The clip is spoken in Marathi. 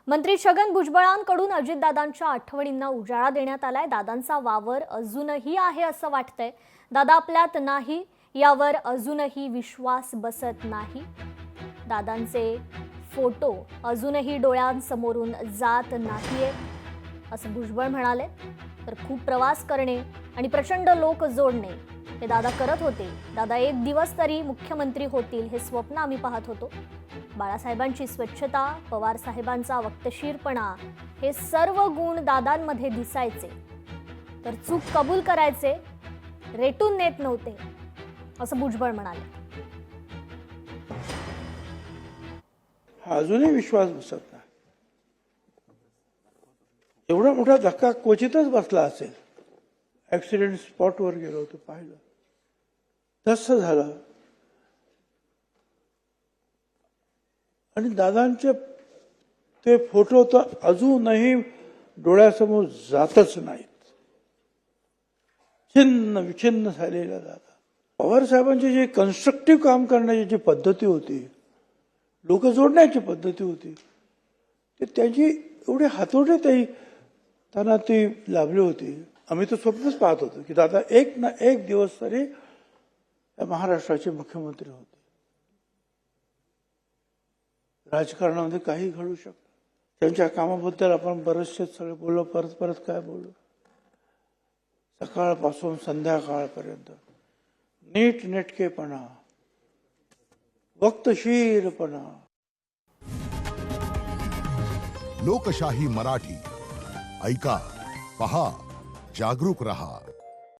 मंत्री छगन भुजबळांकडून अजितदादांच्या आठवणींना उजाळा देण्यात आलाय। दादांचा वावर अजूनही आहे असं वाटतंय। दादा आपल्यात नाही यावर अजूनही विश्वास बसत नाही। दादांचे फोटो अजूनही डोळ्यांसमोरून जात नाहीयेत असं भुजबळ म्हणाले। तर खूप प्रवास करणे आणि प्रचंड लोक जोडणे हे दादा करत होते। दादा एक दिवस तरी मुख्यमंत्री होतील हे स्वप्न आम्ही पाहत होतो। बाळासाहेबांची स्वच्छता, पवार साहेबांचा वक्तशीरपणा हे सर्व गुण दादांमध्ये दिसायचे। तर चूक कबूल करायचे, रेटून नेत नव्हते असं भुजबळ म्हणाले। अजूनही विश्वास बसत नाही। एवढा मोठा धक्का क्वचितच बसला असेल। ऍक्सिडेंट स्पॉटवर गेलो होतो, पाहिलं तसं झालं। आणि दादांचे ते फोटो तर अजूनही डोळ्यासमोर जातच नाहीत। छिन्न विछिन्न झालेला दादा। पवार साहेबांची जी कन्स्ट्रक्टिव्ह काम करण्याची जी पद्धती होती, लोक जोडण्याची पद्धती होती, ते त्यांची एवढे हातोडे त्यांना ती लाभली होती। आम्ही तर स्वप्नच पाहत होतो की दादा एक ना एक दिवस तरी महाराष्ट्राचे मुख्यमंत्री होते। राजकारणामध्ये काही घडू शकतं। त्यांच्या कामाबद्दल आपण बरेचसे सगळे बोललो, परत काय बोललो। सकाळपासून संध्याकाळपर्यंत नीटनेटकेपणा, वक्तशीरपणा। लोकशाही मराठी ऐका, पहा, जागरूक रहा।